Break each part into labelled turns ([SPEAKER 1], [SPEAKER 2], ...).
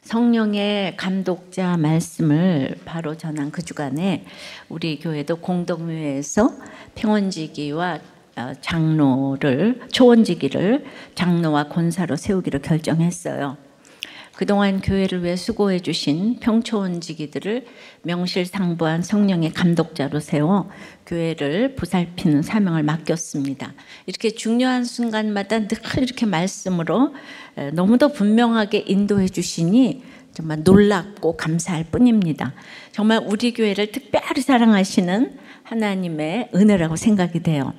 [SPEAKER 1] 성령의 감독자 말씀을 바로 전한 그 주간에 우리 교회도 공동회에서 평원지기와 초원지기를 장로와 권사로 세우기로 결정했어요. 그동안 교회를 위해 수고해 주신 평초원지기들을 명실상부한 성령의 감독자로 세워 교회를 보살피는 사명을 맡겼습니다. 이렇게 중요한 순간마다 늘 이렇게 말씀으로 너무도 분명하게 인도해 주시니 정말 놀랍고 감사할 뿐입니다. 정말 우리 교회를 특별히 사랑하시는 하나님의 은혜라고 생각이 돼요.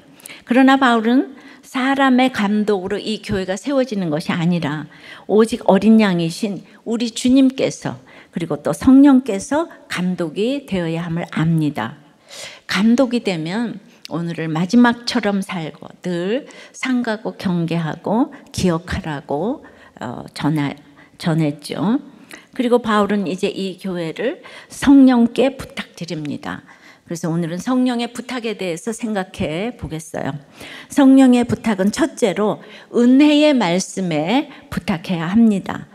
[SPEAKER 1] 그러나 바울은 사람의 감독으로 이 교회가 세워지는 것이 아니라 오직 어린 양이신 우리 주님께서 그리고 또 성령께서 감독이 되어야 함을 압니다. 감독이 되면 오늘을 마지막처럼 살고 늘 상가고 경계하고 기억하라고 전했죠. 그리고 바울은 이제 이 교회를 성령께 부탁드립니다. 그래서 오늘은 성령의 부탁에 대해서 생각해 보겠어요. 성령의 부탁은 첫째로 은혜의 말씀에 부탁해야 합니다.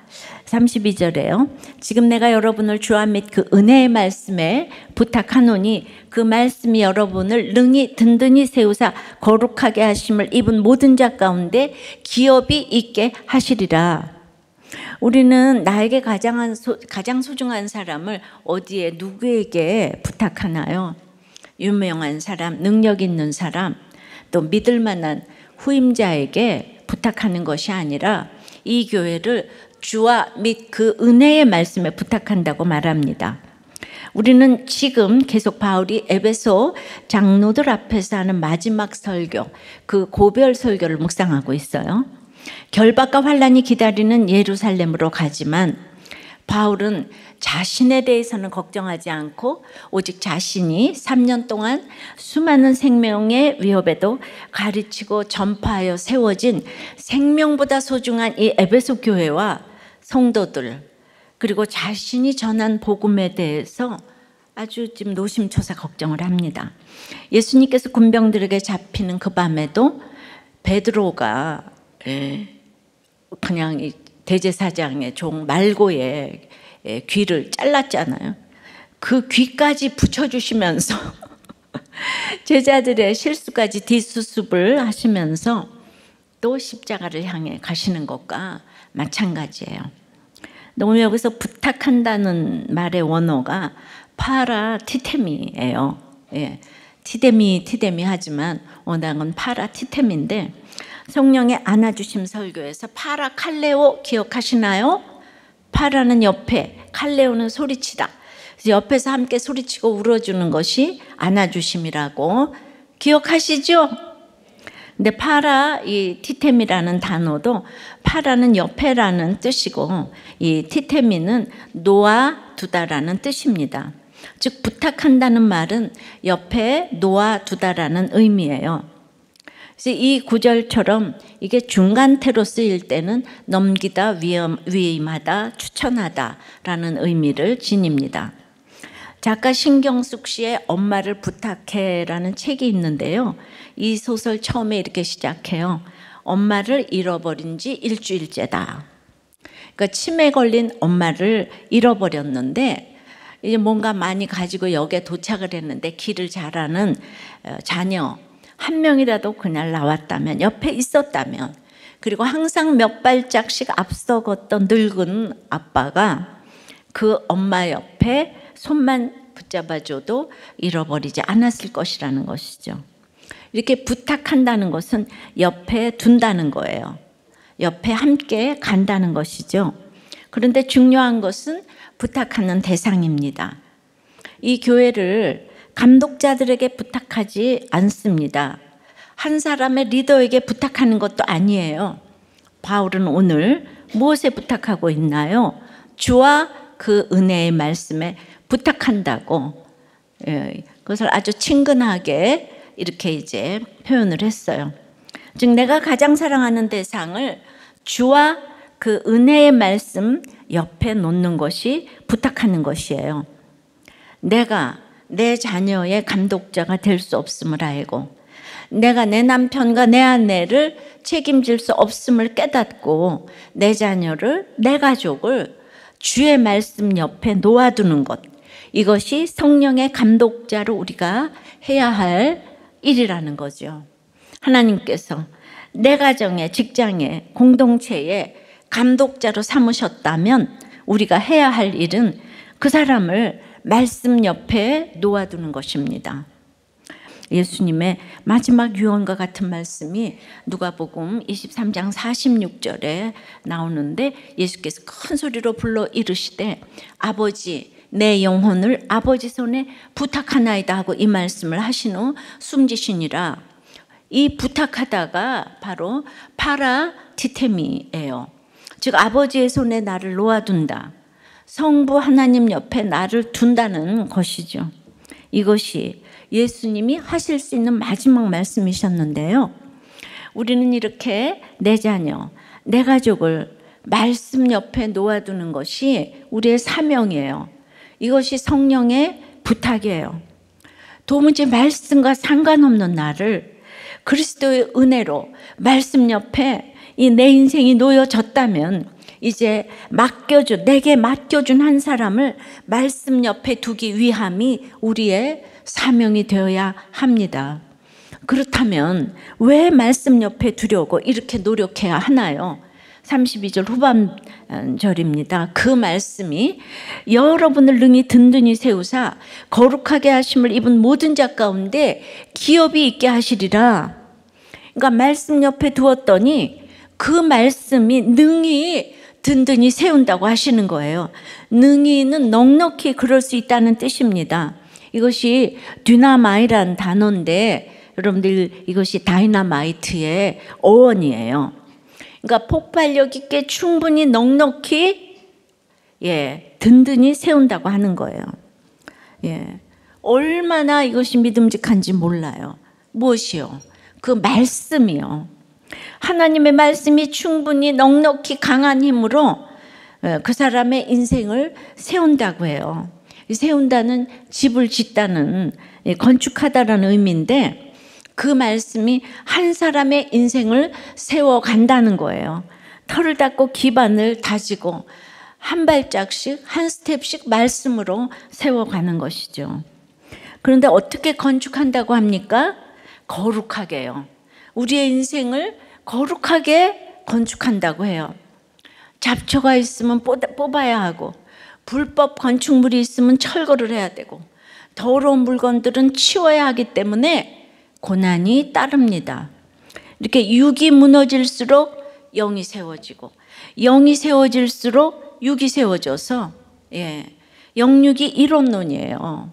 [SPEAKER 1] 32절에요. 지금 내가 여러분을 주와 및 그 은혜의 말씀에 부탁하노니 그 말씀이 여러분을 능히 든든히 세우사 거룩하게 하심을 입은 모든 자 가운데 기업이 있게 하시리라. 우리는 나에게 가장 소중한 사람을 어디에 누구에게 부탁하나요? 유명한 사람, 능력 있는 사람, 또 믿을 만한 후임자에게 부탁하는 것이 아니라 이 교회를 주와 및 그 은혜의 말씀에 부탁한다고 말합니다. 우리는 지금 계속 바울이 에베소 장로들 앞에서 하는 마지막 설교, 그 고별 설교를 묵상하고 있어요. 결박과 환란이 기다리는 예루살렘으로 가지만 바울은 자신에 대해서는 걱정하지 않고 오직 자신이 3년 동안 수많은 생명의 위협에도 가르치고 전파하여 세워진 생명보다 소중한 이 에베소 교회와 성도들 그리고 자신이 전한 복음에 대해서 아주 지금 노심초사 걱정을 합니다. 예수님께서 군병들에게 잡히는 그 밤에도 베드로가 그냥 대제사장의 종 말고의 귀를 잘랐잖아요. 그 귀까지 붙여주시면서 제자들의 실수까지 뒷수습을 하시면서 또 십자가를 향해 가시는 것과 마찬가지예요. 너무 여기서 부탁한다는 말의 원어가 파라티테미예요. 티데미 하지만 원어는 파라티테미인데 성령의 안아주심 설교에서 파라칼레오 기억하시나요? 파라는 옆에, 칼레오는 소리치다. 그래서 옆에서 함께 소리치고 울어주는 것이 안아주심이라고 기억하시죠? 근데 파라, 이 티테미라는 단어도 파라는 옆에라는 뜻이고 이 티테미는 놓아두다라는 뜻입니다. 즉 부탁한다는 말은 옆에 놓아두다라는 의미예요. 그래서 이 구절처럼 이게 중간태로 쓰일 때는 넘기다, 위임하다, 추천하다라는 의미를 지닙니다. 작가 신경숙 씨의 엄마를 부탁해라는 책이 있는데요. 이 소설 처음에 이렇게 시작해요. 엄마를 잃어버린 지 일주일째다. 그러니까 치매 걸린 엄마를 잃어버렸는데 이제 뭔가 많이 가지고 역에 도착을 했는데 길을 잘 아는 자녀 한 명이라도 그날 나왔다면, 옆에 있었다면, 그리고 항상 몇 발짝씩 앞서 걷던 늙은 아빠가 그 엄마 옆에 손만 붙잡아줘도 잃어버리지 않았을 것이라는 것이죠. 이렇게 부탁한다는 것은 옆에 둔다는 거예요. 옆에 함께 간다는 것이죠. 그런데 중요한 것은 부탁하는 대상입니다. 이 교회를 감독자들에게 부탁하지 않습니다. 한 사람의 리더에게 부탁하는 것도 아니에요. 바울은 오늘 무엇에 부탁하고 있나요? 주와 그 은혜의 말씀에 부탁한다고 그것을 아주 친근하게 이렇게 이제 표현을 했어요. 즉 내가 가장 사랑하는 대상을 주와 그 은혜의 말씀 옆에 놓는 것이 부탁하는 것이에요. 내가 내 자녀의 감독자가 될 수 없음을 알고 내가 내 남편과 내 아내를 책임질 수 없음을 깨닫고 내 자녀를, 내 가족을 주의 말씀 옆에 놓아두는 것, 이것이 성령의 감독자로 우리가 해야 할 일이라는 거죠. 하나님께서 내 가정에, 직장에, 공동체에 감독자로 삼으셨다면 우리가 해야 할 일은 그 사람을 말씀 옆에 놓아두는 것입니다. 예수님의 마지막 유언과 같은 말씀이 누가복음 23장 46절에 나오는데, 예수께서 큰 소리로 불러 이르시되 아버지 내 영혼을 아버지 손에 부탁하나이다 하고 이 말씀을 하신 후 숨지시니라. 이 부탁하다가 바로 파라티테미예요. 즉 아버지의 손에 나를 놓아둔다, 성부 하나님 옆에 나를 둔다는 것이죠. 이것이 예수님이 하실 수 있는 마지막 말씀이셨는데요. 우리는 이렇게 내 자녀, 내 가족을 말씀 옆에 놓아두는 것이 우리의 사명이에요. 이것이 성령의 부탁이에요. 도무지 말씀과 상관없는 나를 그리스도의 은혜로 말씀 옆에 이 내 인생이 놓여졌다면 이제 내게 맡겨준 한 사람을 말씀 옆에 두기 위함이 우리의 사명이 되어야 합니다. 그렇다면 왜 말씀 옆에 두려고 이렇게 노력해야 하나요? 32절 후반절입니다. 그 말씀이 여러분을 능히 든든히 세우사 거룩하게 하심을 입은 모든 자 가운데 기업이 있게 하시리라. 그러니까 말씀 옆에 두었더니 그 말씀이 능히 든든히 세운다고 하시는 거예요. 능히는 넉넉히 그럴 수 있다는 뜻입니다. 이것이 dynamit이라는 단어인데 여러분들 이것이 다이너마이트의 어원이에요. 그러니까 폭발력 있게 충분히 넉넉히 든든히 세운다고 하는 거예요. 얼마나 이것이 믿음직한지 몰라요. 무엇이요? 그 말씀이요. 하나님의 말씀이 충분히 넉넉히 강한 힘으로 그 사람의 인생을 세운다고 해요. 세운다는 집을 짓다는, 건축하다라는 의미인데 그 말씀이 한 사람의 인생을 세워간다는 거예요. 털을 닦고 기반을 다지고 한 발짝씩 한 스텝씩 말씀으로 세워가는 것이죠. 그런데 어떻게 건축한다고 합니까? 거룩하게요. 우리의 인생을 거룩하게 건축한다고 해요. 잡초가 있으면 뽑아야 하고, 불법 건축물이 있으면 철거를 해야 되고, 더러운 물건들은 치워야 하기 때문에 고난이 따릅니다. 이렇게 육이 무너질수록 영이 세워지고, 영이 세워질수록 육이 세워져서 영육이 일원론이에요.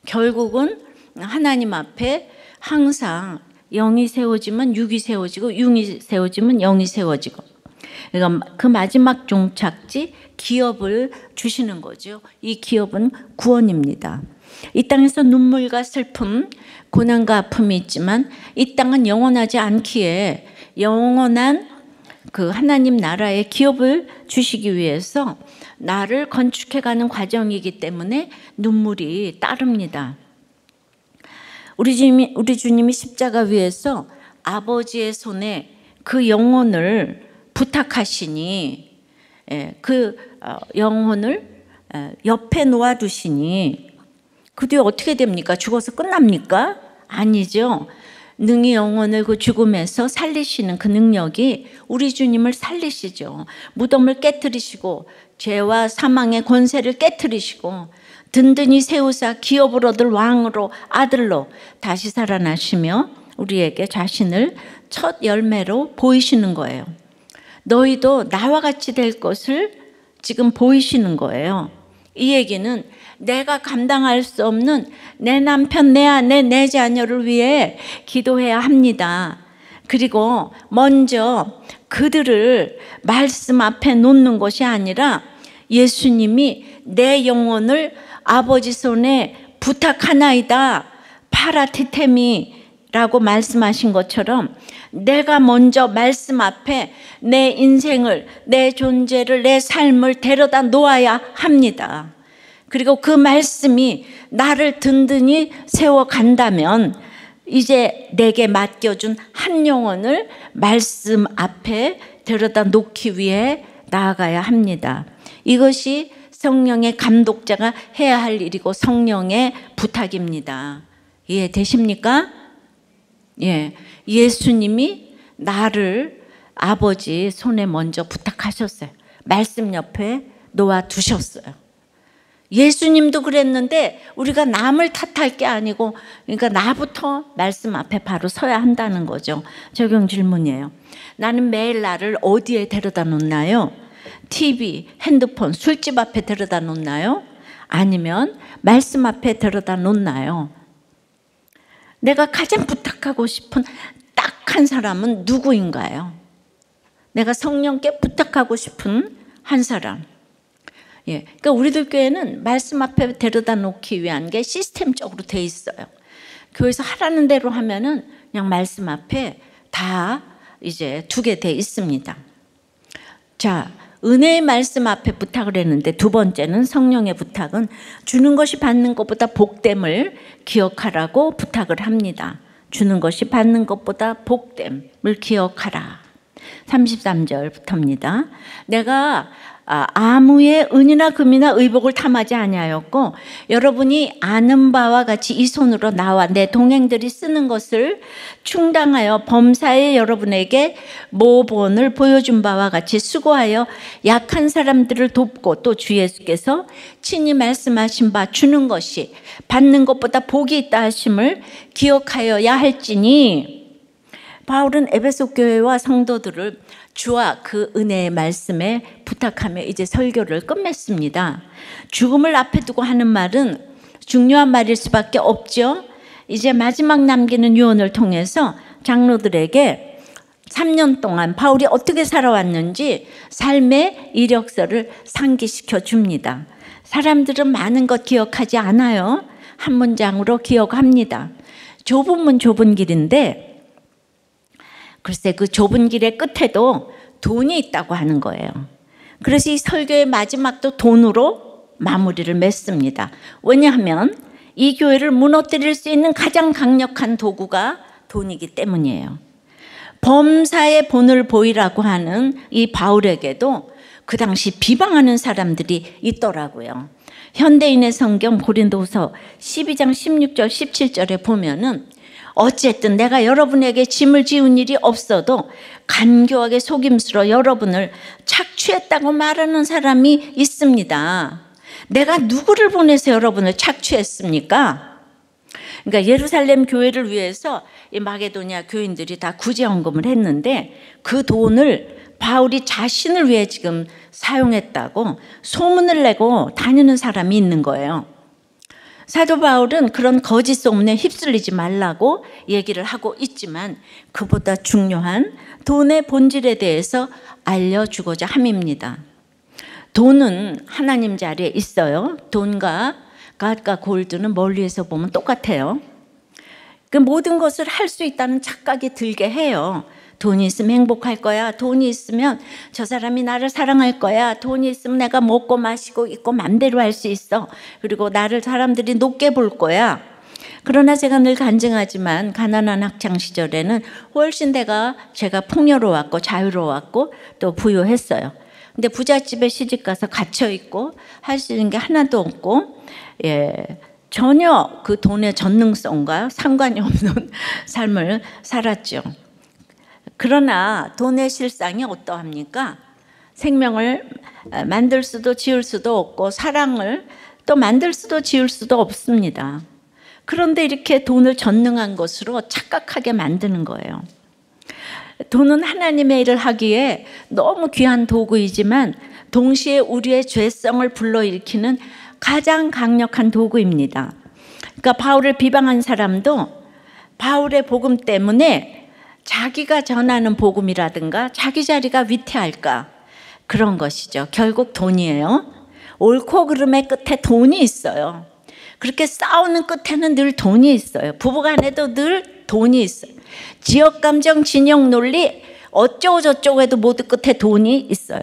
[SPEAKER 1] 결국은 하나님 앞에 항상 영이 세워지면 육이 세워지고, 육이 세워지면 영이 세워지고, 그러니까 그 마지막 종착지 기업을 주시는 거죠. 이 기업은 구원입니다. 이 땅에서 눈물과 슬픔, 고난과 아픔이 있지만 이 땅은 영원하지 않기에 영원한 그 하나님 나라의 기업을 주시기 위해서 나를 건축해가는 과정이기 때문에 눈물이 따릅니다. 우리 주님이 십자가 위에서 아버지의 손에 그 영혼을 부탁하시니, 그 영혼을 옆에 놓아두시니, 그 뒤에 어떻게 됩니까? 죽어서 끝납니까? 아니죠. 능히 영혼을 그 죽음에서 살리시는 그 능력이 우리 주님을 살리시죠. 무덤을 깨뜨리시고 죄와 사망의 권세를 깨뜨리시고 든든히 세우사 기업을 얻을 왕으로, 아들로 다시 살아나시며 우리에게 자신을 첫 열매로 보이시는 거예요. 너희도 나와 같이 될 것을 지금 보이시는 거예요. 이 얘기는 내가 감당할 수 없는 내 남편, 내 아내, 내 자녀를 위해 기도해야 합니다. 그리고 먼저 그들을 말씀 앞에 놓는 것이 아니라 예수님이 내 영혼을 아버지 손에 부탁하나이다, 파라티테미라고 말씀하신 것처럼 내가 먼저 말씀 앞에 내 인생을, 내 존재를, 내 삶을 데려다 놓아야 합니다. 그리고 그 말씀이 나를 든든히 세워간다면 이제 내게 맡겨준 한 영혼을 말씀 앞에 데려다 놓기 위해 나아가야 합니다. 이것이 성령의 감독자가 해야 할 일이고 성령의 부탁입니다. 이해되십니까? 예, 예수님이 나를 아버지 손에 먼저 부탁하셨어요. 말씀 옆에 놓아두셨어요. 예수님도 그랬는데 우리가 남을 탓할 게 아니고, 그러니까 나부터 말씀 앞에 바로 서야 한다는 거죠. 적용 질문이에요. 나는 매일 나를 어디에 데려다 놓나요? TV, 핸드폰, 술집 앞에 데려다 놓나요? 아니면 말씀 앞에 데려다 놓나요? 내가 가장 부탁하고 싶은 딱 한 사람은 누구인가요? 내가 성령께 부탁하고 싶은 한 사람. 예, 그러니까 우리들 교회는 말씀 앞에 데려다 놓기 위한 게 시스템적으로 돼 있어요. 교회에서 하라는 대로 하면은 그냥 말씀 앞에 다 이제 두게 돼 있습니다. 자, 은혜의 말씀 앞에 부탁을 했는데 두 번째는 성령의 부탁은 주는 것이 받는 것보다 복됨을 기억하라고 부탁을 합니다. 주는 것이 받는 것보다 복됨을 기억하라. 33절부터입니다. 내가 아무의 은이나 금이나 의복을 탐하지 아니하였고 여러분이 아는 바와 같이 이 손으로 나와 내 동행들이 쓰는 것을 충당하여 범사에 여러분에게 모본을 보여준 바와 같이 수고하여 약한 사람들을 돕고 또 주 예수께서 친히 말씀하신 바 주는 것이 받는 것보다 복이 있다 하심을 기억하여야 할지니. 바울은 에베소 교회와 성도들을 주와 그 은혜의 말씀에 부탁하며 이제 설교를 끝맺습니다. 죽음을 앞에 두고 하는 말은 중요한 말일 수밖에 없죠. 이제 마지막 남기는 유언을 통해서 장로들에게 3년 동안 바울이 어떻게 살아왔는지 삶의 이력서를 상기시켜 줍니다. 사람들은 많은 것 기억하지 않아요. 한 문장으로 기억합니다. 좁은 문 좁은 길인데 글쎄 그 좁은 길의 끝에도 돈이 있다고 하는 거예요. 그래서 이 설교의 마지막도 돈으로 마무리를 맺습니다. 왜냐하면 이 교회를 무너뜨릴 수 있는 가장 강력한 도구가 돈이기 때문이에요. 범사에 본을 보이라고 하는 이 바울에게도 그 당시 비방하는 사람들이 있더라고요. 현대인의 성경 고린도후서 12장 16절 17절에 보면은 어쨌든 내가 여러분에게 짐을 지운 일이 없어도 간교하게 속임수로 여러분을 착취했다고 말하는 사람이 있습니다. 내가 누구를 보내서 여러분을 착취했습니까? 그러니까 예루살렘 교회를 위해서 이 마게도냐 교인들이 다 구제헌금을 했는데 그 돈을 바울이 자신을 위해 지금 사용했다고 소문을 내고 다니는 사람이 있는 거예요. 사도 바울은 그런 거짓 소문에 휩쓸리지 말라고 얘기를 하고 있지만 그보다 중요한 돈의 본질에 대해서 알려주고자 함입니다. 돈은 하나님 자리에 있어요. 돈과 갓과 골드는 멀리에서 보면 똑같아요. 그 모든 것을 할 수 있다는 착각이 들게 해요. 돈이 있으면 행복할 거야. 돈이 있으면 저 사람이 나를 사랑할 거야. 돈이 있으면 내가 먹고 마시고 입고 맘대로 할 수 있어. 그리고 나를 사람들이 높게 볼 거야. 그러나 제가 늘 간증하지만 가난한 학창 시절에는 훨씬 제가 풍요로웠고 자유로웠고 또 부유했어요. 근데 부잣집에 시집가서 갇혀 있고 할 수 있는 게 하나도 없고 전혀 그 돈의 전능성과 상관이 없는 삶을 살았죠. 그러나 돈의 실상이 어떠합니까? 생명을 만들 수도 지을 수도 없고 사랑을 또 만들 수도 지을 수도 없습니다. 그런데 이렇게 돈을 전능한 것으로 착각하게 만드는 거예요. 돈은 하나님의 일을 하기에 너무 귀한 도구이지만 동시에 우리의 죄성을 불러일으키는 가장 강력한 도구입니다. 그러니까 바울을 비방한 사람도 바울의 복음 때문에 자기가 전하는 복음이라든가 자기 자리가 위태할까 그런 것이죠. 결국 돈이에요. 옳고 그름의 끝에 돈이 있어요. 그렇게 싸우는 끝에는 늘 돈이 있어요. 부부간에도 늘 돈이 있어요. 지역감정, 진영 논리 어쩌고 저쩌고 해도 모두 끝에 돈이 있어요.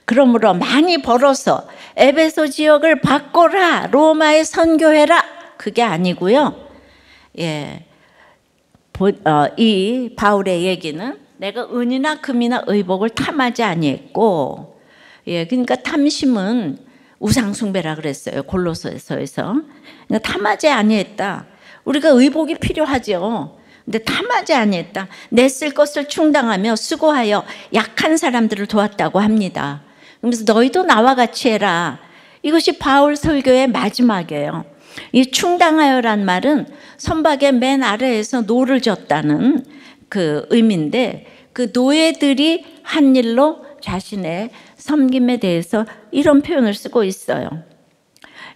[SPEAKER 1] 그러므로 많이 벌어서 에베소 지역을 바꿔라, 로마에 선교해라 그게 아니고요. 이 바울의 얘기는 내가 은이나 금이나 의복을 탐하지 아니했고 예, 그러니까 탐심은 우상숭배라 그랬어요. 골로새서에서. 그러니까 탐하지 아니했다. 우리가 의복이 필요하죠. 근데 탐하지 아니했다. 내 쓸 것을 충당하며 수고하여 약한 사람들을 도왔다고 합니다. 그러면서 너희도 나와 같이 해라. 이것이 바울 설교의 마지막이에요. 이 충당하여란 말은 선박의 맨 아래에서 노를 젓다는 그 의미인데, 그 노예들이 한 일로 자신의 섬김에 대해서 이런 표현을 쓰고 있어요.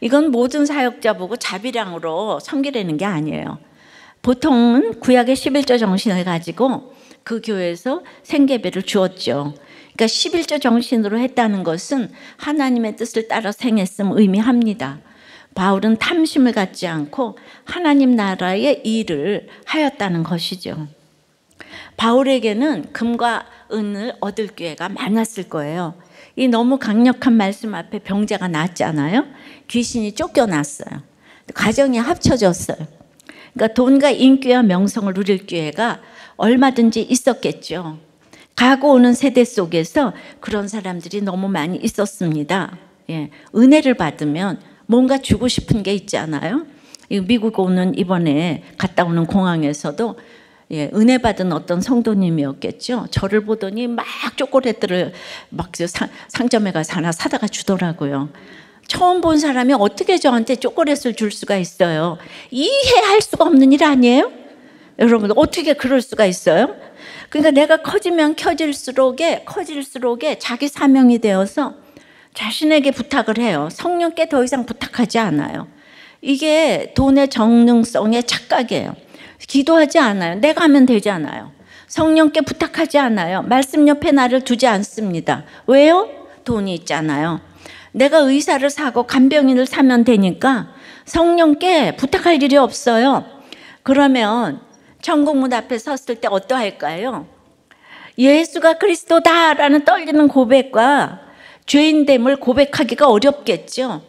[SPEAKER 1] 이건 모든 사역자 보고 자비량으로 섬기라는 게 아니에요. 보통은 구약의 11조 정신을 가지고 그 교회에서 생계비를 주었죠. 그러니까 11조 정신으로 했다는 것은 하나님의 뜻을 따라 행했음 의미합니다. 바울은 탐심을 갖지 않고 하나님 나라의 일을 하였다는 것이죠. 바울에게는 금과 은을 얻을 기회가 많았을 거예요. 이 너무 강력한 말씀 앞에 병자가 났잖아요. 귀신이 쫓겨났어요. 가정이 합쳐졌어요. 그러니까 돈과 인기와 명성을 누릴 기회가 얼마든지 있었겠죠. 가고 오는 세대 속에서 그런 사람들이 너무 많이 있었습니다. 예, 은혜를 받으면 뭔가 주고 싶은 게 있잖아요. 미국 오는 이번에 갔다 오는 공항에서도 예, 은혜 받은 어떤 성도님이었겠죠. 저를 보더니 막 초콜릿들을 막 상점에 가서 하나 사다가 주더라고요. 처음 본 사람이 어떻게 저한테 초콜릿을 줄 수가 있어요? 이해할 수가 없는 일 아니에요? 여러분 어떻게 그럴 수가 있어요? 그러니까 내가 커지면 커질수록에 자기 사명이 되어서 자신에게 부탁을 해요. 성령께 더 이상 부탁하지 않아요. 이게 돈의 정능성의 착각이에요. 기도하지 않아요. 내가 하면 되잖아요. 성령께 부탁하지 않아요. 말씀 옆에 나를 두지 않습니다. 왜요? 돈이 있잖아요. 내가 의사를 사고 간병인을 사면 되니까 성령께 부탁할 일이 없어요. 그러면 천국문 앞에 섰을 때 어떠할까요? 예수가 그리스도다라는 떨리는 고백과 죄인됨을 고백하기가 어렵겠죠.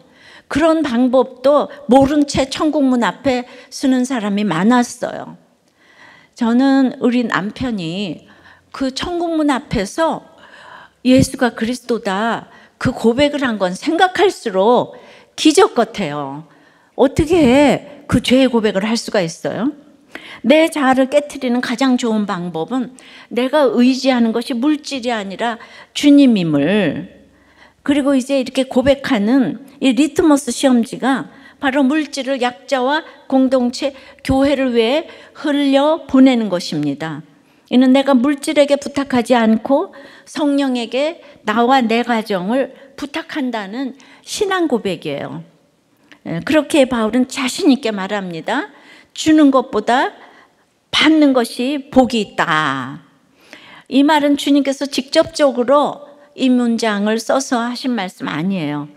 [SPEAKER 1] 그런 방법도 모른 채 천국문 앞에 서는 사람이 많았어요. 저는 우리 남편이 그 천국문 앞에서 예수가 그리스도다 그 고백을 한 건 생각할수록 기적 같아요. 어떻게 그 죄의 고백을 할 수가 있어요? 내 자아를 깨트리는 가장 좋은 방법은 내가 의지하는 것이 물질이 아니라 주님임을, 그리고 이제 이렇게 고백하는 이 리트머스 시험지가 바로 물질을 약자와 공동체, 교회를 위해 흘려 보내는 것입니다. 이는 내가 물질에게 부탁하지 않고 성령에게 나와 내 가정을 부탁한다는 신앙 고백이에요. 그렇게 바울은 자신 있게 말합니다. 주는 것보다 받는 것이 복이 있다. 이 말은 주님께서 직접적으로 이 문장을 써서 하신 말씀 아니에요.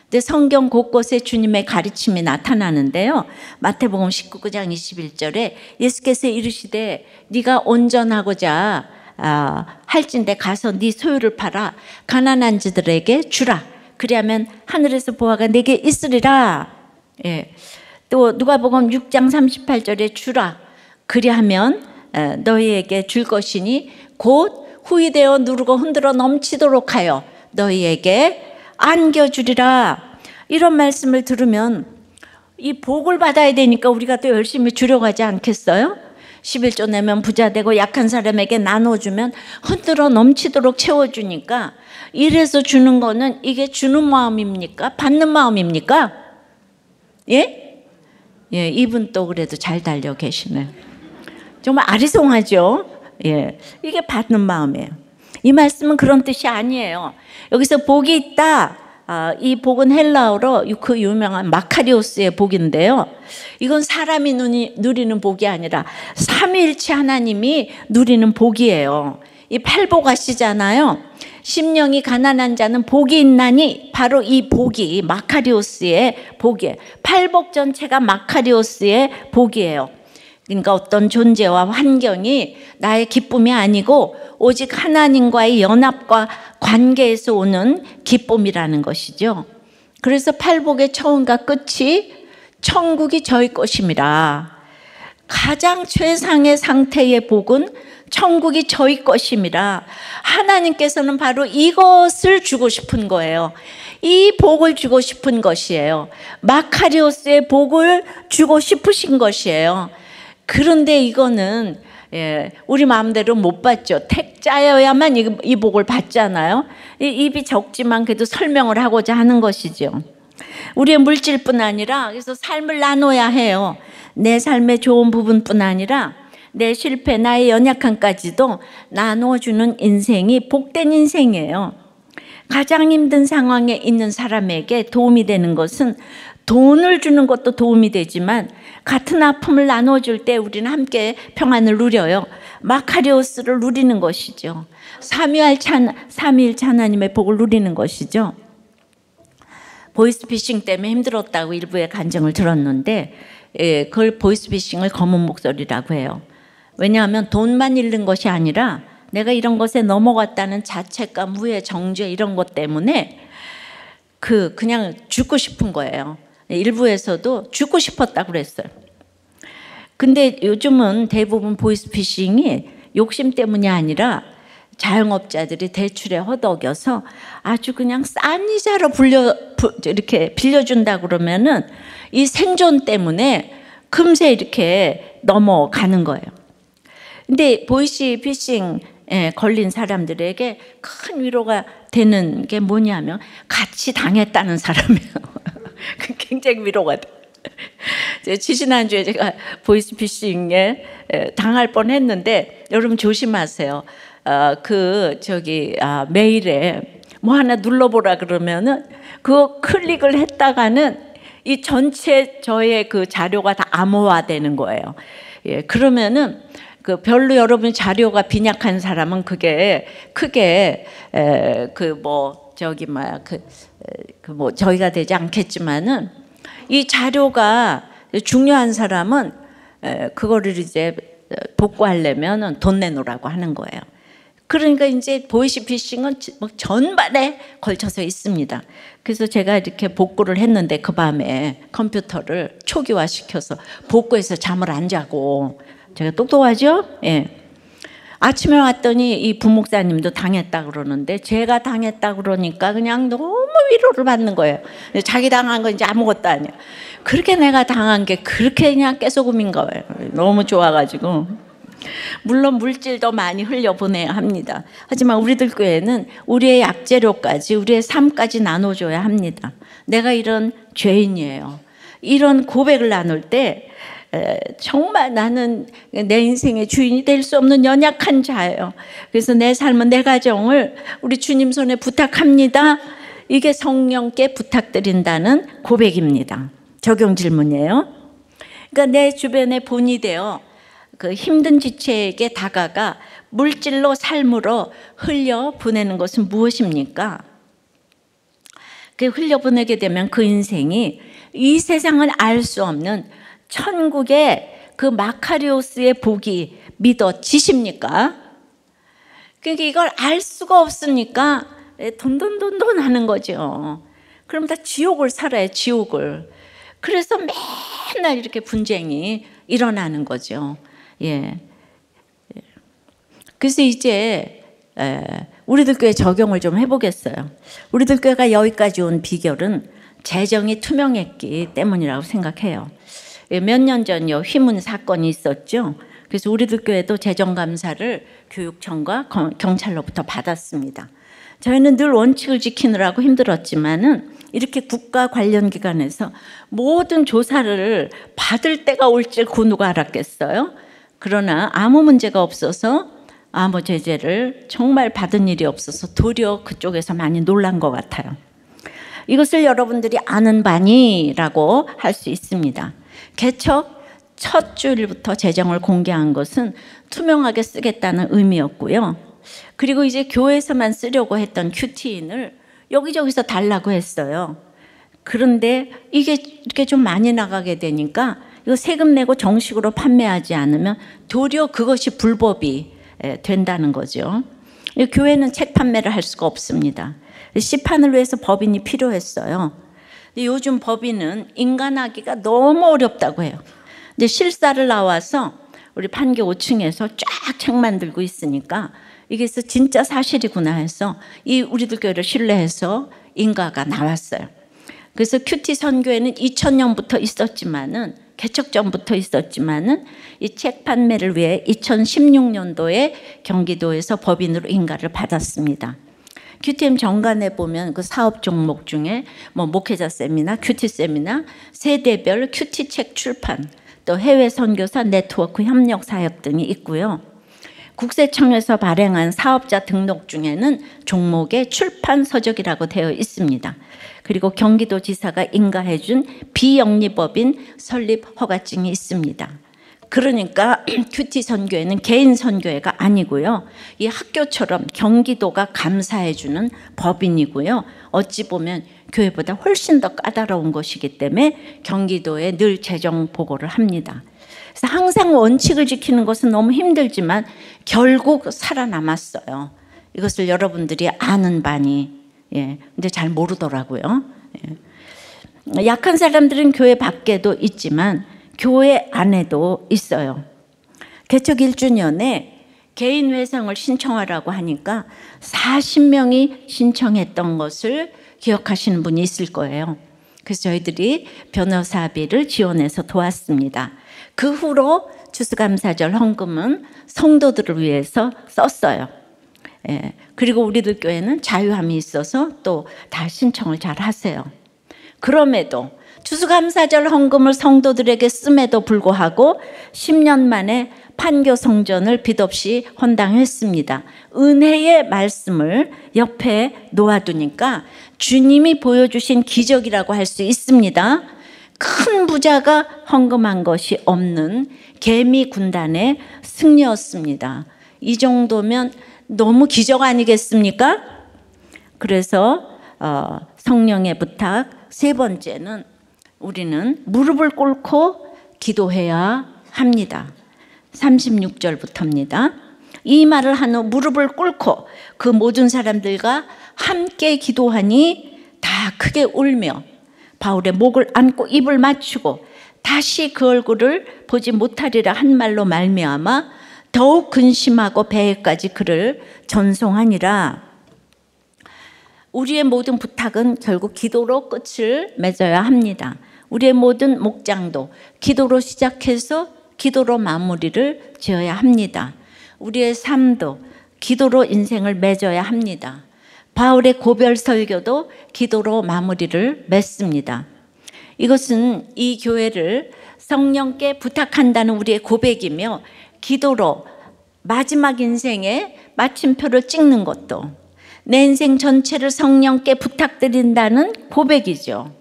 [SPEAKER 1] 근데 성경 곳곳에 주님의 가르침이 나타나는데요. 마태복음 19장 21절에 예수께서 이르시되 네가 온전하고자 할진대 가서 네 소유를 팔아 가난한 자들에게 주라. 그리하면 하늘에서 보화가 내게 있으리라. 예. 또 누가복음 6장 38절에 주라. 그리하면 너희에게 줄 것이니 곧 후이되어 누르고 흔들어 넘치도록 하여 너희에게 안겨주리라. 이런 말씀을 들으면 이 복을 받아야 되니까 우리가 또 열심히 주려고 하지 않겠어요? 11조 내면 부자 되고 약한 사람에게 나눠주면 흔들어 넘치도록 채워주니까, 이래서 주는 거는 이게 주는 마음입니까? 받는 마음입니까? 예? 예, 이분 또 그래도 잘 달려 계시네. 정말 아리송하죠? 예, 이게 받는 마음이에요. 이 말씀은 그런 뜻이 아니에요. 여기서 복이 있다. 이 복은 헬라어로 그 유명한 마카리오스의 복인데요. 이건 사람이 누리는 복이 아니라 삼위일체 하나님이 누리는 복이에요. 이 팔복하시잖아요. 심령이 가난한 자는 복이 있나니, 바로 이 복이 마카리오스의 복이에요. 팔복 전체가 마카리오스의 복이에요. 그러니까 어떤 존재와 환경이 나의 기쁨이 아니고 오직 하나님과의 연합과 관계에서 오는 기쁨이라는 것이죠. 그래서 팔복의 처음과 끝이 천국이 저희 것임이라. 가장 최상의 상태의 복은 천국이 저희 것임이라. 하나님께서는 바로 이것을 주고 싶은 거예요. 이 복을 주고 싶은 것이에요. 마카리오스의 복을 주고 싶으신 것이에요. 그런데 이거는 우리 마음대로 못 받죠. 택자여야만 이 복을 받잖아요. 입이 적지만 그래도 설명을 하고자 하는 것이죠. 우리의 물질뿐 아니라 그래서 삶을 나눠야 해요. 내 삶의 좋은 부분뿐 아니라 내 실패, 나의 연약함까지도 나눠주는 인생이 복된 인생이에요. 가장 힘든 상황에 있는 사람에게 도움이 되는 것은 돈을 주는 것도 도움이 되지만 같은 아픔을 나눠줄 때 우리는 함께 평안을 누려요. 마카리오스를 누리는 것이죠. 삼위일체 하나님의 복을 누리는 것이죠. 보이스피싱 때문에 힘들었다고 일부의 간증을 들었는데 그걸 보이스피싱을 검은 목소리라고 해요. 왜냐하면 돈만 잃는 것이 아니라 내가 이런 것에 넘어갔다는 자책감, 후회, 정죄 이런 것 때문에 그냥 죽고 싶은 거예요. 일부에서도 죽고 싶었다고 그랬어요. 근데 요즘은 대부분 보이스피싱이 욕심 때문이 아니라 자영업자들이 대출에 허덕여서 아주 그냥 싼 이자로 이렇게 빌려준다 그러면은 이 생존 때문에 금세 이렇게 넘어가는 거예요. 근데 보이스피싱에 걸린 사람들에게 큰 위로가 되는 게 뭐냐면 같이 당했다는 사람이에요. 굉장히 위로가 돼요. 지지난주에 제가 보이스피싱에 당할 뻔했는데 여러분 조심하세요. 메일에 뭐 하나 눌러보라 그러면은 그거 클릭을 했다가는 이 전체 저의 그 자료가 다 암호화되는 거예요. 그러면은 별로 여러분 자료가 빈약한 사람은 그게 크게 저희가 되지 않겠지만은 이 자료가 중요한 사람은 그거를 이제 복구하려면 돈 내놓으라고 하는 거예요. 그러니까 이제 보이스피싱은 전반에 걸쳐서 있습니다. 그래서 제가 이렇게 복구를 했는데 그 밤에 컴퓨터를 초기화시켜서 복구해서 잠을 안 자고 제가 똑똑하죠? 아침에 왔더니 이 부목사님도 당했다 그러는데 제가 당했다 그러니까 그냥 너무 위로를 받는 거예요. 자기 당한 건 이제 아무것도 아니야. 그렇게 내가 당한 게 그렇게 그냥 깨소금인 거예요. 너무 좋아가지고. 물론 물질도 많이 흘려보내야 합니다. 하지만 우리들 교회는 우리의 약재료까지 우리의 삶까지 나눠줘야 합니다. 내가 이런 죄인이에요. 이런 고백을 나눌 때 정말 나는 내 인생의 주인이 될 수 없는 연약한 자예요. 그래서 내 삶은 내 가정을 우리 주님 손에 부탁합니다. 이게 성령께 부탁드린다는 고백입니다. 적용 질문이에요. 그러니까 내 주변에 본이 되어 그 힘든 지체에게 다가가 물질로 삶으로 흘려 보내는 것은 무엇입니까? 그 흘려 보내게 되면 그 인생이 이 세상은 알 수 없는 천국의 그 마카리오스의 복이 믿어지십니까? 그러니까 이걸 알 수가 없으니까 돈돈돈돈 하는 거죠. 그럼 다 지옥을 살아요, 지옥을. 그래서 맨날 이렇게 분쟁이 일어나는 거죠. 그래서 이제 우리들 교회 적용을 좀 해보겠어요. 우리들 교회가 여기까지 온 비결은 재정이 투명했기 때문이라고 생각해요. 몇 년 전요 휘문 사건이 있었죠. 그래서 우리들 교회도 재정감사를 교육청과 경찰로부터 받았습니다. 저희는 늘 원칙을 지키느라고 힘들었지만은 이렇게 국가 관련 기관에서 모든 조사를 받을 때가 올 줄 그 누가 알았겠어요? 그러나 아무 문제가 없어서 아무 제재를 정말 받은 일이 없어서 도리어 그쪽에서 많이 놀란 것 같아요. 이것을 여러분들이 아는 바니라고 할 수 있습니다. 개척 첫 주일부터 재정을 공개한 것은 투명하게 쓰겠다는 의미였고요. 그리고 이제 교회에서만 쓰려고 했던 큐티인을 여기저기서 달라고 했어요. 그런데 이게 이렇게 좀 많이 나가게 되니까 이거 세금 내고 정식으로 판매하지 않으면 도리어 그것이 불법이 된다는 거죠. 교회는 책 판매를 할 수가 없습니다. 시판을 위해서 법인이 필요했어요. 요즘 법인은 인간하기가 너무 어렵다고 해요. 이제 실사를 나와서 우리 판교 5층에서 쫙 책만 들고 있으니까 이게 진짜 사실이구나 해서 이 우리들 교회를 신뢰해서 인가가 나왔어요. 그래서 큐티 선교회는 2000년부터 있었지만은, 개척 전부터 있었지만은 이 책 판매를 위해 2016년도에 경기도에서 법인으로 인가를 받았습니다. QTM 정관에 보면 그 사업 종목 중에 뭐 목회자 세미나, 큐티 세미나, 세대별 큐티 책 출판, 또 해외 선교사 네트워크 협력 사역 등이 있고요. 국세청에서 발행한 사업자 등록 중에는 종목에 출판 서적이라고 되어 있습니다. 그리고 경기도지사가 인가해준 비영리법인 설립 허가증이 있습니다. 그러니까 큐티 선교회는 개인 선교회가 아니고요. 이 학교처럼 경기도가 감사해주는 법인이고요. 어찌 보면 교회보다 훨씬 더 까다로운 것이기 때문에 경기도에 늘 재정 보고를 합니다. 그래서 항상 원칙을 지키는 것은 너무 힘들지만 결국 살아남았어요. 이것을 여러분들이 아는 바니, 근데 잘 모르더라고요. 약한 사람들은 교회 밖에도 있지만 교회 안에도 있어요. 개척 1주년에 개인 회상을 신청하라고 하니까 40명이 신청했던 것을 기억하시는 분이 있을 거예요. 그래서 저희들이 변호사비를 지원해서 도왔습니다. 그 후로 추수감사절 헌금은 성도들을 위해서 썼어요. 그리고 우리들 교회는 자유함이 있어서 또 다 신청을 잘 하세요. 그럼에도 추수감사절 헌금을 성도들에게 씀에도 불구하고 10년 만에 판교 성전을 빚 없이 헌당했습니다. 은혜의 말씀을 옆에 놓아두니까 주님이 보여주신 기적이라고 할 수 있습니다. 큰 부자가 헌금한 것이 없는 개미 군단의 승리였습니다. 이 정도면 너무 기적 아니겠습니까? 그래서 성령의 부탁 세 번째는 우리는 무릎을 꿇고 기도해야 합니다. 36절부터입니다. 이 말을 한 후 무릎을 꿇고 그 모든 사람들과 함께 기도하니 다 크게 울며 바울의 목을 안고 입을 맞추고 다시 그 얼굴을 보지 못하리라 한 말로 말미암아 더욱 근심하고 배에까지 그를 전송하니라. 우리의 모든 부탁은 결국 기도로 끝을 맺어야 합니다. 우리의 모든 목장도 기도로 시작해서 기도로 마무리를 지어야 합니다. 우리의 삶도 기도로 인생을 맺어야 합니다. 바울의 고별 설교도 기도로 마무리를 맺습니다. 이것은 이 교회를 성령께 부탁한다는 우리의 고백이며 기도로 마지막 인생의 마침표를 찍는 것도 내 인생 전체를 성령께 부탁드린다는 고백이죠.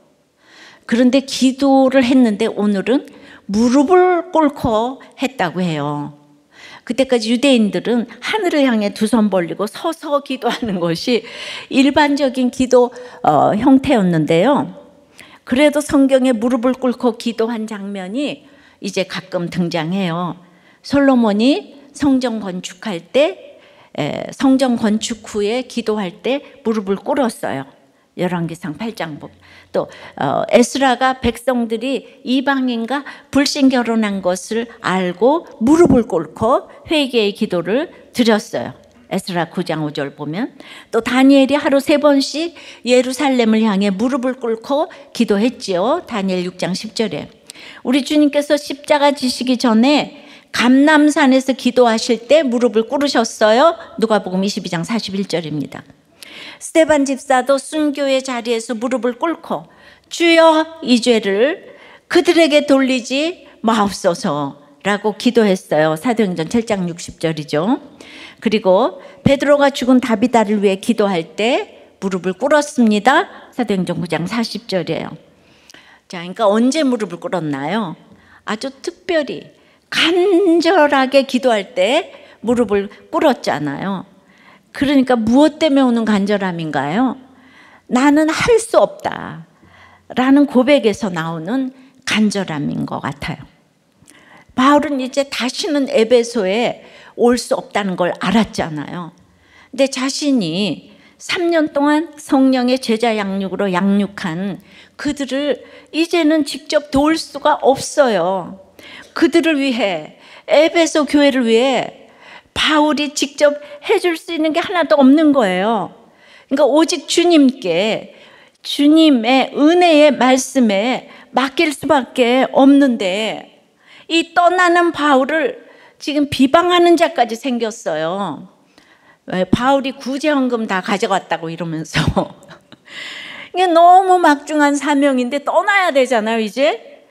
[SPEAKER 1] 그런데 기도를 했는데 오늘은 무릎을 꿇고 했다고 해요. 그때까지 유대인들은 하늘을 향해 두 손 벌리고 서서 기도하는 것이 일반적인 기도 형태였는데요. 그래도 성경에 무릎을 꿇고 기도한 장면이 이제 가끔 등장해요. 솔로몬이 성전 건축할 때, 성전 건축 후에 기도할 때 무릎을 꿇었어요. 열왕기상 8장 보면. 또 에스라가 백성들이 이방인과 불신 결혼한 것을 알고 무릎을 꿇고 회개의 기도를 드렸어요. 에스라 9장 5절 보면. 또 다니엘이 하루 3번씩 예루살렘을 향해 무릎을 꿇고 기도했지요. 다니엘 6장 10절에. 우리 주님께서 십자가 지시기 전에 감람산에서 기도하실 때 무릎을 꿇으셨어요. 누가복음 22장 41절입니다. 스데반 집사도 순교의 자리에서 무릎을 꿇고 주여 이 죄를 그들에게 돌리지 마옵소서라고 기도했어요. 사도행전 7장 60절이죠. 그리고 베드로가 죽은 다비다를 위해 기도할 때 무릎을 꿇었습니다. 사도행전 9장 40절이에요. 자, 그러니까 언제 무릎을 꿇었나요? 아주 특별히 간절하게 기도할 때 무릎을 꿇었잖아요. 그러니까 무엇 때문에 오는 간절함인가요? 나는 할 수 없다 라는 고백에서 나오는 간절함인 것 같아요. 바울은 이제 다시는 에베소에 올 수 없다는 걸 알았잖아요. 근데 자신이 3년 동안 성령의 제자 양육으로 양육한 그들을 이제는 직접 도울 수가 없어요. 그들을 위해 에베소 교회를 위해 바울이 직접 해줄 수 있는 게 하나도 없는 거예요. 그러니까 오직 주님께, 주님의 은혜의 말씀에 맡길 수밖에 없는데, 이 떠나는 바울을 지금 비방하는 자까지 생겼어요. 바울이 구제헌금 다 가져갔다고 이러면서. 이게 너무 막중한 사명인데 떠나야 되잖아요, 이제.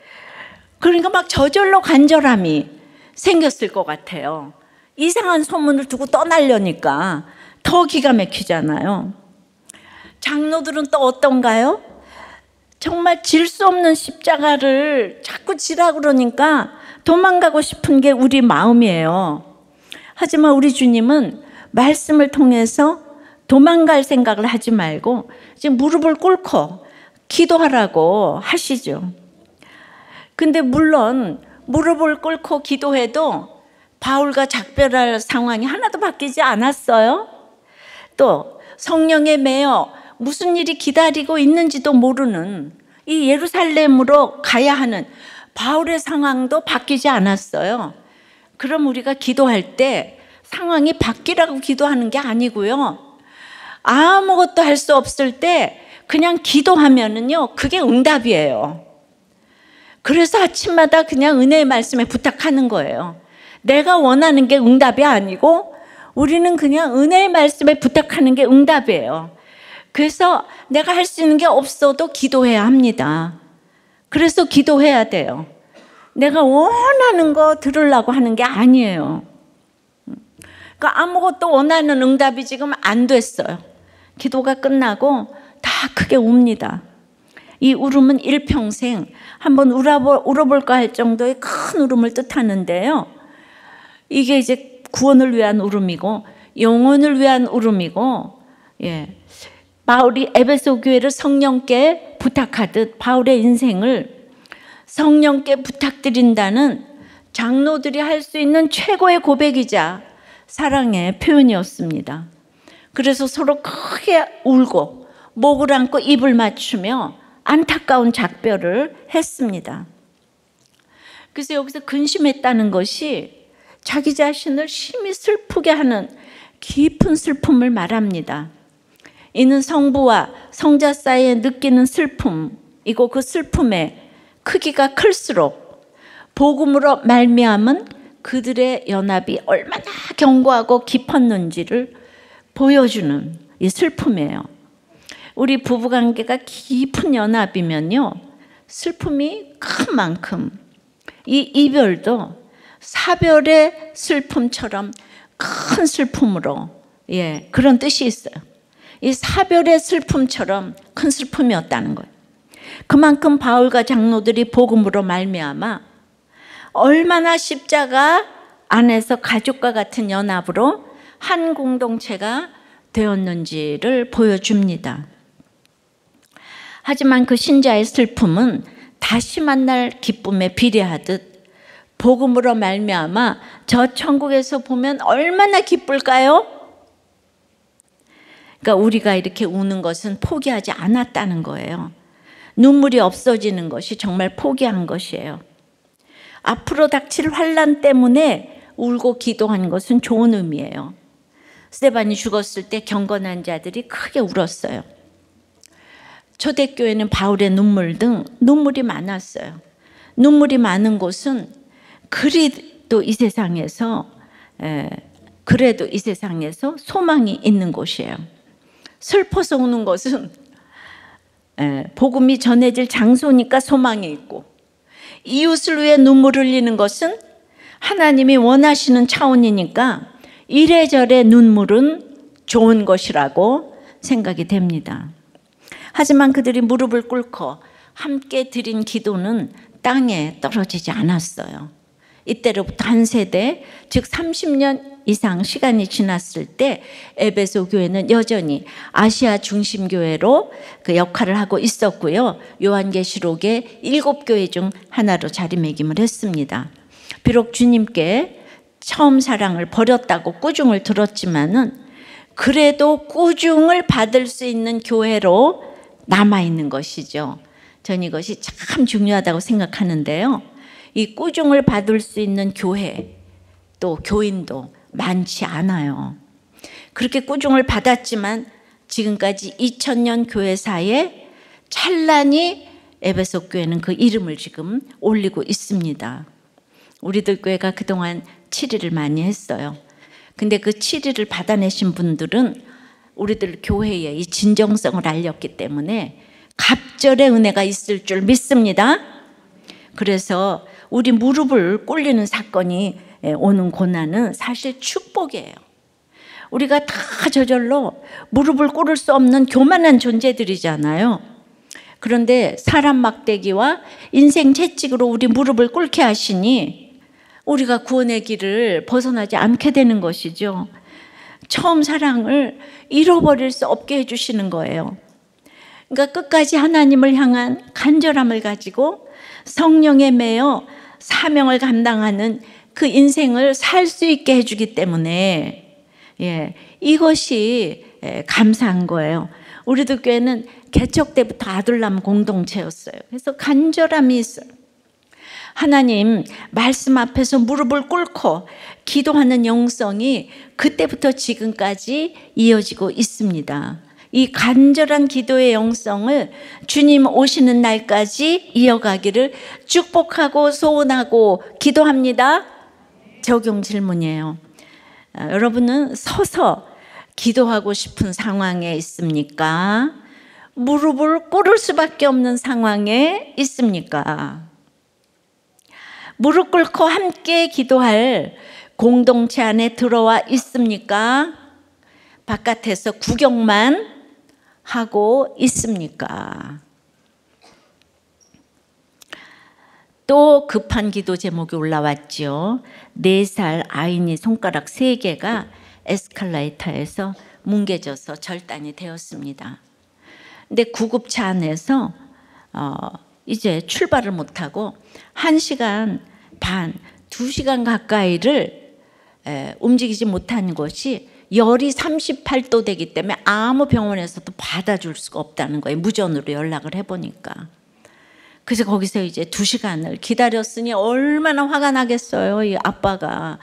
[SPEAKER 1] 그러니까 막 저절로 간절함이 생겼을 것 같아요. 이상한 소문을 두고 떠나려니까 더 기가 막히잖아요. 장로들은 또 어떤가요? 정말 질 수 없는 십자가를 자꾸 지라 그러니까 도망가고 싶은 게 우리 마음이에요. 하지만 우리 주님은 말씀을 통해서 도망갈 생각을 하지 말고 지금 무릎을 꿇고 기도하라고 하시죠. 근데 물론 무릎을 꿇고 기도해도 바울과 작별할 상황이 하나도 바뀌지 않았어요. 또 성령에 매여 무슨 일이 기다리고 있는지도 모르는 이 예루살렘으로 가야 하는 바울의 상황도 바뀌지 않았어요. 그럼 우리가 기도할 때 상황이 바뀌라고 기도하는 게 아니고요. 아무것도 할 수 없을 때 그냥 기도하면은요, 그게 응답이에요. 그래서 아침마다 그냥 은혜의 말씀에 부탁하는 거예요. 내가 원하는 게 응답이 아니고 우리는 그냥 은혜의 말씀에 부탁하는 게 응답이에요. 그래서 내가 할 수 있는 게 없어도 기도해야 합니다. 그래서 기도해야 돼요. 내가 원하는 거 들으려고 하는 게 아니에요. 그러니까 아무것도 원하는 응답이 지금 안 됐어요. 기도가 끝나고 다 크게 웁니다. 이 울음은 일평생 한번 울어볼까 할 정도의 큰 울음을 뜻하는데요. 이게 이제 구원을 위한 울음이고 영혼을 위한 울음이고, 바울이 에베소 교회를 성령께 부탁하듯 바울의 인생을 성령께 부탁드린다는 장로들이 할 수 있는 최고의 고백이자 사랑의 표현이었습니다. 그래서 서로 크게 울고 목을 안고 입을 맞추며 안타까운 작별을 했습니다. 그래서 여기서 근심했다는 것이 자기 자신을 심히 슬프게 하는 깊은 슬픔을 말합니다. 이는 성부와 성자 사이에 느끼는 슬픔이고 그 슬픔의 크기가 클수록 복음으로 말미암은 그들의 연합이 얼마나 견고하고 깊었는지를 보여주는 이 슬픔이에요. 우리 부부관계가 깊은 연합이면요, 슬픔이 큰 만큼 이 이별도 사별의 슬픔처럼 큰 슬픔으로, 그런 뜻이 있어요. 이 사별의 슬픔처럼 큰 슬픔이었다는 거예요. 그만큼 바울과 장로들이 복음으로 말미암아 얼마나 십자가 안에서 가족과 같은 연합으로 한 공동체가 되었는지를 보여줍니다. 하지만 그 신자의 슬픔은 다시 만날 기쁨에 비례하듯 복음으로 말미암아 저 천국에서 보면 얼마나 기쁠까요? 그러니까 우리가 이렇게 우는 것은 포기하지 않았다는 거예요. 눈물이 없어지는 것이 정말 포기한 것이에요. 앞으로 닥칠 환난 때문에 울고 기도한 것은 좋은 의미예요. 스데반이 죽었을 때 경건한 자들이 크게 울었어요. 초대교회는 바울의 눈물 등 눈물이 많았어요. 눈물이 많은 곳은 그래도 이 세상에서 소망이 있는 곳이에요. 슬퍼서 우는 것은 복음이 전해질 장소니까 소망이 있고, 이웃을 위해 눈물을 흘리는 것은 하나님이 원하시는 차원이니까 이래저래 눈물은 좋은 것이라고 생각이 됩니다. 하지만 그들이 무릎을 꿇고 함께 드린 기도는 땅에 떨어지지 않았어요. 이때로부터 한 세대, 즉 30년 이상 시간이 지났을 때 에베소 교회는 여전히 아시아 중심 교회로 그 역할을 하고 있었고요. 요한계시록의 7교회 중 하나로 자리매김을 했습니다. 비록 주님께 처음 사랑을 버렸다고 꾸중을 들었지만은 그래도 꾸중을 받을 수 있는 교회로 남아있는 것이죠. 전 이것이 참 중요하다고 생각하는데요. 이 꾸중을 받을 수 있는 교회, 또 교인도 많지 않아요. 그렇게 꾸중을 받았지만 지금까지 2000년 교회사에 찬란히 에베소 교회는 그 이름을 지금 올리고 있습니다. 우리들 교회가 그동안 7일을 많이 했어요. 근데 그 7일을 받아내신 분들은 우리들 교회의 이 진정성을 알렸기 때문에 갑절의 은혜가 있을 줄 믿습니다. 그래서 우리 무릎을 꿇리는 사건이 오는 고난은 사실 축복이에요. 우리가 다 저절로 무릎을 꿇을 수 없는 교만한 존재들이잖아요. 그런데 사람 막대기와 인생 채찍으로 우리 무릎을 꿇게 하시니 우리가 구원의 길을 벗어나지 않게 되는 것이죠. 처음 사랑을 잃어버릴 수 없게 해주시는 거예요. 그러니까 끝까지 하나님을 향한 간절함을 가지고 성령에 매여 사명을 감당하는 그 인생을 살 수 있게 해주기 때문에 이것이 감사한 거예요. 우리들 교회는 개척 때부터 아들남 공동체였어요. 그래서 간절함이 있어요. 하나님 말씀 앞에서 무릎을 꿇고 기도하는 영성이 그때부터 지금까지 이어지고 있습니다. 이 간절한 기도의 영성을 주님 오시는 날까지 이어가기를 축복하고 소원하고 기도합니다. 적용 질문이에요. 여러분은 서서 기도하고 싶은 상황에 있습니까? 무릎을 꿇을 수밖에 없는 상황에 있습니까? 무릎 꿇고 함께 기도할 공동체 안에 들어와 있습니까? 바깥에서 구경만 하고 있습니까? 또 급한 기도 제목이 올라왔죠. 4살 아이니 손가락 3개가 에스컬레이터에서 뭉개져서 절단이 되었습니다. 근데 구급차 안에서 이제 출발을 못하고 1시간 반, 2시간 가까이를 움직이지 못한 것이 열이 38도 되기 때문에 아무 병원에서도 받아줄 수가 없다는 거예요. 무전으로 연락을 해보니까. 그래서 거기서 이제 2시간을 기다렸으니 얼마나 화가 나겠어요. 이 아빠가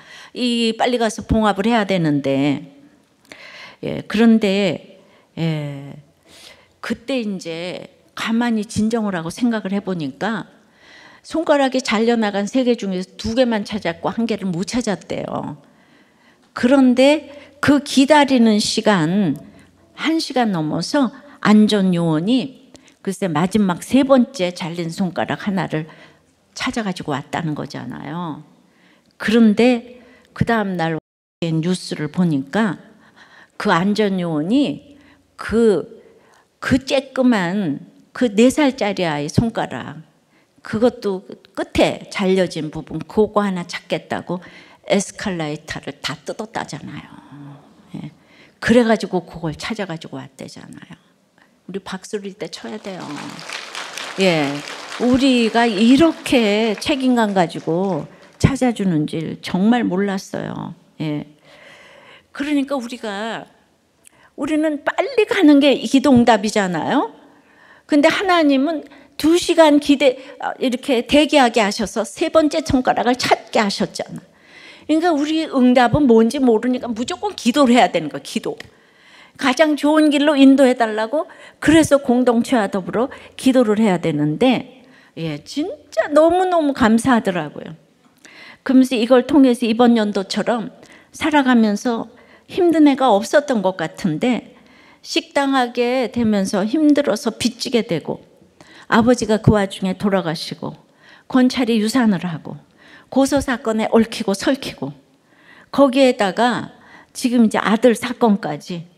[SPEAKER 1] 빨리 가서 봉합을 해야 되는데. 그런데 그때 이제 가만히 진정을 하고 생각을 해보니까 손가락이 잘려나간 3개 중에서 2개만 찾았고 1개를 못 찾았대요. 그런데 그 기다리는 시간 1시간 넘어서 안전요원이 글쎄 마지막 3번째 잘린 손가락 하나를 찾아가지고 왔다는 거잖아요. 그런데 그 다음날 뉴스를 보니까 그 안전요원이 그 쬐끄만 그 4살짜리 아이 손가락 그것도 끝에 잘려진 부분 그거 하나 찾겠다고 에스컬레이터를 다 뜯었다잖아요. 그래가지고 그걸 찾아가지고 왔대잖아요. 우리 박수를 이때 쳐야 돼요. 우리가 이렇게 책임감 가지고 찾아주는 줄 정말 몰랐어요. 그러니까 우리는 빨리 가는 게 기도응답이잖아요. 근데 하나님은 2시간 이렇게 대기하게 하셔서 3번째 손가락을 찾게 하셨잖아. 그러니까 우리 응답은 뭔지 모르니까 무조건 기도를 해야 되는 거야. 기도. 가장 좋은 길로 인도해달라고 그래서 공동체와 더불어 기도를 해야 되는데 진짜 너무너무 감사하더라고요. 그러면서 이걸 통해서 이번 연도처럼 살아가면서 힘든 애가 없었던 것 같은데 식당하게 되면서 힘들어서 빚지게 되고 아버지가 그 와중에 돌아가시고 권찰이 유산을 하고 고소사건에 얽히고 설키고 거기에다가 지금 이제 아들 사건까지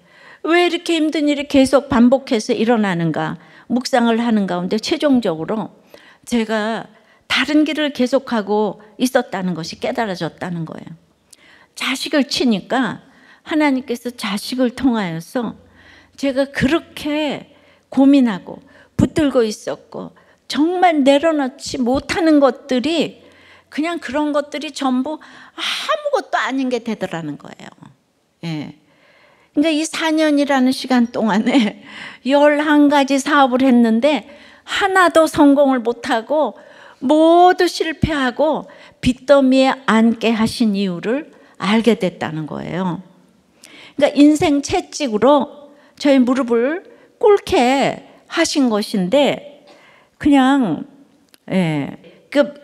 [SPEAKER 1] 왜 이렇게 힘든 일이 계속 반복해서 일어나는가 묵상을 하는 가운데 최종적으로 제가 다른 길을 계속하고 있었다는 것이 깨달아졌다는 거예요. 자식을 치니까 하나님께서 자식을 통하여서 제가 그렇게 고민하고 붙들고 있었고 정말 내려놓지 못하는 것들이 그냥 그런 것들이 전부 아무것도 아닌 게 되더라는 거예요. 그러니까 이 4년이라는 시간 동안에 11가지 사업을 했는데 하나도 성공을 못하고 모두 실패하고 빚더미에 앉게 하신 이유를 알게 됐다는 거예요. 그러니까 인생 채찍으로 저희 무릎을 꿇게 하신 것인데, 그냥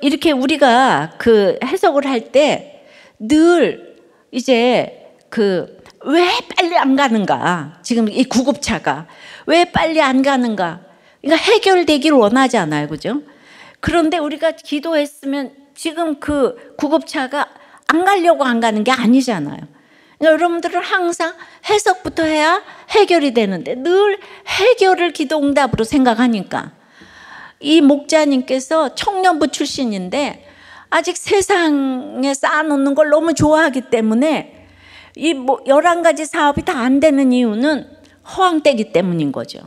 [SPEAKER 1] 이렇게 우리가 그 해석을 할 때 늘 이제 왜 빨리 안 가는가, 지금 이 구급차가 왜 빨리 안 가는가, 그러니까 해결되기를 원하잖아요, 그죠? 그런데 우리가 기도했으면 지금 그 구급차가 안 가려고 안 가는 게 아니잖아요. 그러니까 여러분들은 항상 해석부터 해야 해결이 되는데 늘 해결을 기도응답으로 생각하니까, 이 목자님께서 청년부 출신인데 아직 세상에 쌓아놓는 걸 너무 좋아하기 때문에 이 11가지 사업이 다 안 되는 이유는 허황되기 때문인 거죠.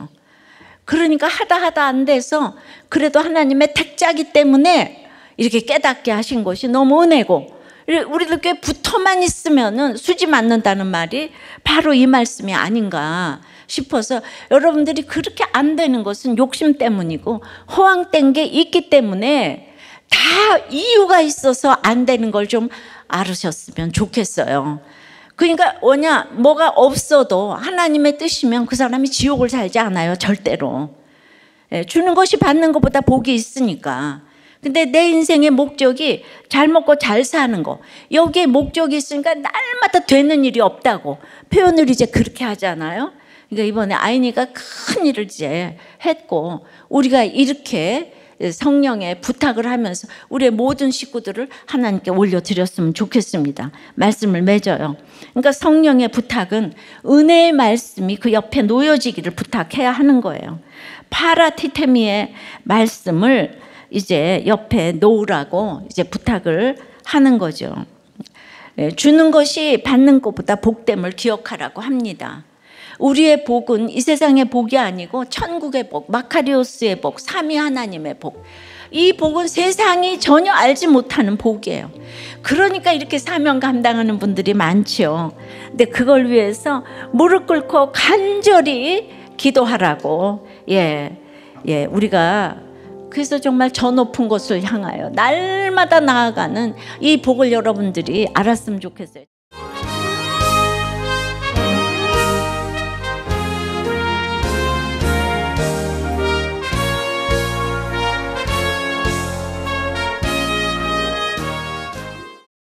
[SPEAKER 1] 그러니까 하다 안 돼서 그래도 하나님의 택자기 때문에 이렇게 깨닫게 하신 것이 너무 은혜고, 우리들 꽤 붙어만 있으면은 수지 맞는다는 말이 바로 이 말씀이 아닌가 싶어서, 여러분들이 그렇게 안 되는 것은 욕심 때문이고 허황된 게 있기 때문에 다 이유가 있어서 안 되는 걸 좀 알으셨으면 좋겠어요. 그러니까 뭐가 없어도 하나님의 뜻이면 그 사람이 지옥을 살지 않아요, 절대로. 주는 것이 받는 것보다 복이 있으니까. 근데 내 인생의 목적이 잘 먹고 잘 사는 거, 여기에 목적이 있으니까 날마다 되는 일이 없다고 표현을 이제 그렇게 하잖아요. 그러니까 이번에 아이니가 큰 일을 이제 했고, 우리가 이렇게 성령의 부탁을 하면서 우리의 모든 식구들을 하나님께 올려드렸으면 좋겠습니다. 말씀을 맺어요. 그러니까 성령의 부탁은 은혜의 말씀이 그 옆에 놓여지기를 부탁해야 하는 거예요. 파라티테미의 말씀을 이제 옆에 놓으라고 이제 부탁을 하는 거죠. 주는 것이 받는 것보다 복됨을 기억하라고 합니다. 우리의 복은 이 세상의 복이 아니고 천국의 복, 마카리오스의 복, 삼위 하나님의 복. 이 복은 세상이 전혀 알지 못하는 복이에요. 그러니까 이렇게 사명 감당하는 분들이 많죠. 근데 그걸 위해서 무릎 꿇고 간절히 기도하라고. 우리가 그래서 정말 저 높은 곳을 향하여 날마다 나아가는 이 복을 여러분들이 알았으면 좋겠어요.